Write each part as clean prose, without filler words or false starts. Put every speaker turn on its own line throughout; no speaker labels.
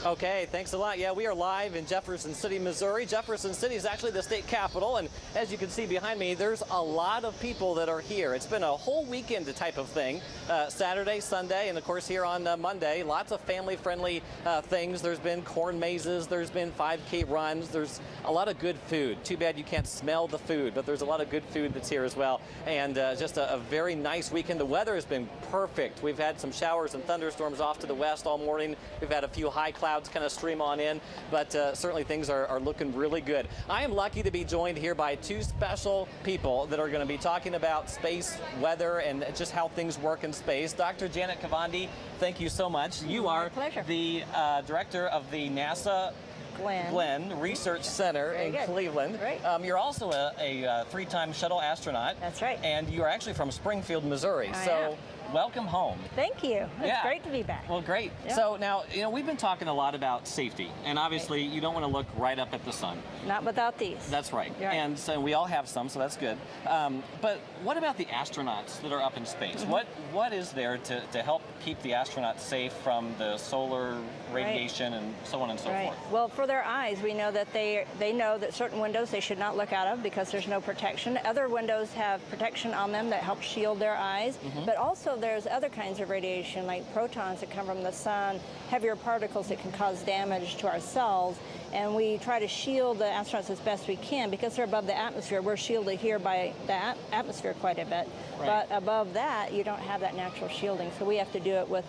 Okay, thanks a lot. Yeah, we are live in Jefferson City, Missouri. Jefferson City is actually the state capital, and as you can see behind me, there's a lot of people that are here. It's been a whole weekend type of thing, Saturday, Sunday, and of course here on Monday, lots of family-friendly things. There's been corn mazes, there's been 5K runs, there's a lot of good food. Too bad you can't smell the food, but there's a lot of good food that's here as well, and just a very nice weekend. The weather has been perfect. We've had some showers and thunderstorms off to the west all morning. We've had a few high clouds kind of stream on in, but certainly things are looking really good. I am lucky to be joined here by two special people that are going to be talking about space, weather, and just how things work in space. Dr. Janet Kavandi, thank you so much. You are the director of the NASA Glenn Research Center in Cleveland.
Right.
You're also a three-time shuttle astronaut.
That's right.
And you are actually from Springfield, Missouri.
I
so.
am.
Welcome home.
Thank you. It's great to be back.
Well, great.
Yeah.
So now, we've been talking a lot about safety, and obviously you don't want to look right up at the sun.
Not without these.
That's right.
Right.
And so we all have some, so that's good. But what about the astronauts that are up in space? What is there to help keep the astronauts safe from the solar radiation and so on and so forth?
Well, for their eyes, we know that they know that certain windows they should not look out of because there's no protection. Other windows have protection on them that help shield their eyes, but also there's other kinds of radiation like protons that come from the sun, heavier particles that can cause damage to our cells, and we try to shield the astronauts as best we can because they're above the atmosphere. We're shielded here by the atmosphere quite a bit, but above that you don't have that natural shielding, so we have to do it with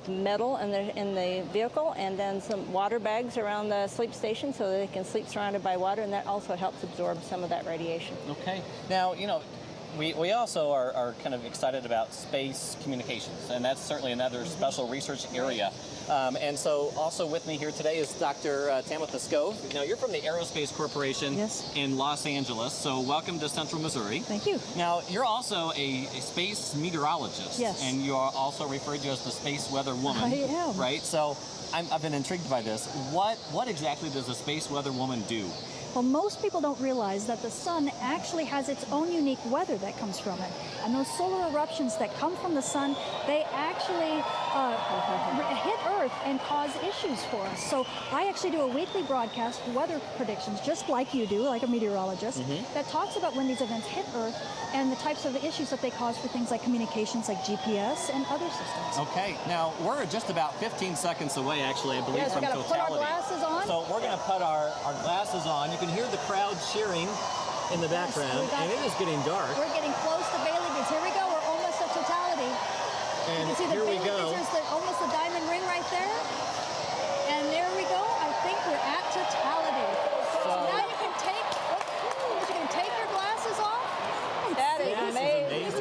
metal in the vehicle, and then some water bags around the sleep station so that they can sleep surrounded by water, and that also helps absorb some of that radiation.
Okay. Now, we also are kind of excited about space communications, and that's certainly another special research area. And so also with me here today is Dr. Tamitha Skov. Now, you're from the Aerospace Corporation in Los Angeles, so welcome to Central Missouri.
Thank you.
Now, you're also a space meteorologist, and you are also referred to as the space weather woman.
I am.
Right? So I've been intrigued by this. What exactly does a space weather woman do?
Well, most people don't realize that the sun actually has its own unique weather that comes from it. And those solar eruptions that come from the sun, they actually hit Earth and cause issues for us. So I actually do a weekly broadcast, weather predictions, just like you do, like a meteorologist, that talks about when these events hit Earth and the types of issues that they cause for things like communications, like GPS and other systems.
Okay, now we're just about 15 seconds away, actually, I believe, from totality.
Put our glasses on.
So we're going to put our glasses on. You can hear the crowd cheering in the background, and it is getting dark.
We're getting close to Bailey Beads. Here we go. We're almost at totality.
And
you can see the
here we
Bailey
go.
Beads. There's almost a diamond ring right there. And there we go. I think we're at totality. So now you can take your glasses off.
That is amazing.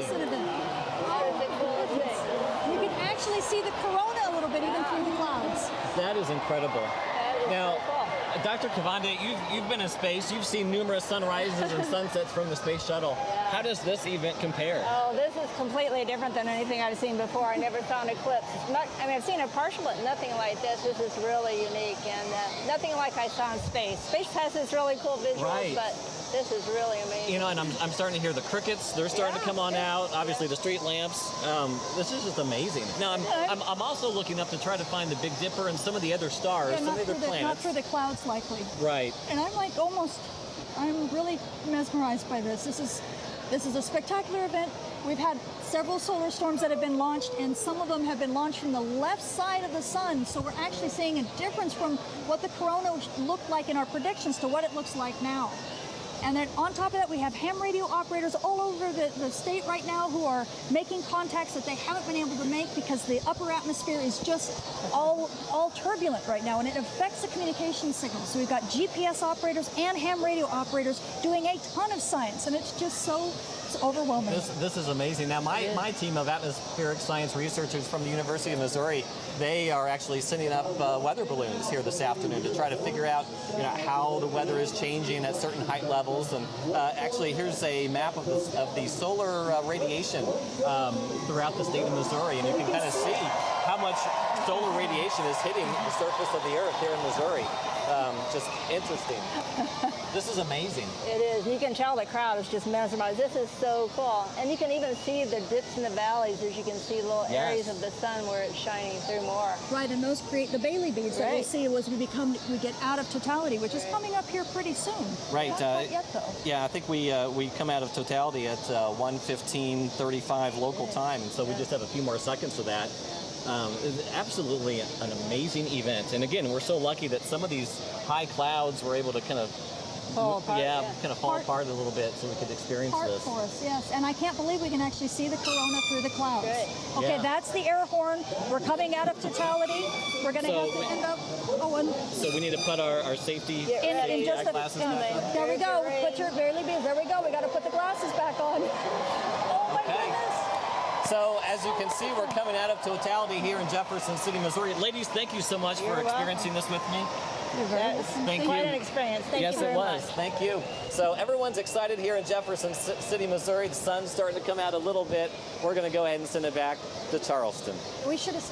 You can actually see the corona a little bit even through the clouds.
That is incredible. Now, Dr. Kavandi, you've been in space. You've seen numerous sunrises and sunsets from the space shuttle. How does this event compare?
Oh, this is completely different than anything I've seen before. I never saw an eclipse. I've seen a partial, but nothing like this. This is really unique, and nothing like I saw in space. Space has this really cool visuals, but this is really amazing.
And I'm starting to hear the crickets. They're starting to come on out. Obviously, the street lamps. This is just amazing. Now, I'm also looking up to try to find the Big Dipper and some of the other stars, some of the other planets.
Not through the clouds, likely.
Right.
And I'm really mesmerized by this. This is a spectacular event. We've had several solar storms that have been launched, and some of them have been launched from the left side of the sun. So we're actually seeing a difference from what the corona looked like in our predictions to what it looks like now. And then on top of that, we have ham radio operators all over the state right now who are making contacts that they haven't been able to make because the upper atmosphere is just all turbulent right now, and it affects the communication signals. So we've got GPS operators and ham radio operators doing a ton of science, and it's just it's overwhelming.
This is amazing. Now, my team of atmospheric science researchers from the University of Missouri, they are actually sending up weather balloons here this afternoon to try to figure out how the weather is changing at certain height levels. And actually, here's a map of the solar radiation throughout the state of Missouri, and you can kind of see how much solar radiation is hitting the surface of the Earth here in Missouri. Just interesting. This is amazing.
It is. You can tell the crowd is just mesmerized. This is so cool. And you can even see the dips in the valleys, as you can see little areas of the sun where it's shining through more.
Right, and those create the Bailey beads that we
Right.
see as we get out of totality, which is coming up here pretty soon.
Right.
Not quite yet, though.
Yeah, I think we come out of totality at 1:15:35 local time, and so we just have a few more seconds of that. It's absolutely an amazing event, and again, we're so lucky that some of these high clouds were able to kind of
Fall apart,
kind of fall apart a little bit, so we could experience
Part
this.
for us, yes. And I can't believe we can actually see the corona through the clouds.
Great.
Okay,
Yeah.
that's the air horn. We're coming out of totality. We're going to
So
have to
we-
end up. Oh, and
So we need to put our safety
in just a
glasses back on.
there we go. Put your Bailey beads. There we go. We got to put the glasses back on. Oh my
Okay.
goodness.
So as you can see, we're coming out of totality here in Jefferson City, Missouri. Ladies, thank you so much for experiencing this with me.
That was
Thank
quite
you.
an experience. Thank
Yes,
you very
it was.
much.
Thank you. So everyone's excited here in Jefferson City, Missouri. The sun's starting to come out a little bit. We're going to go ahead and send it back to Charleston.
We should have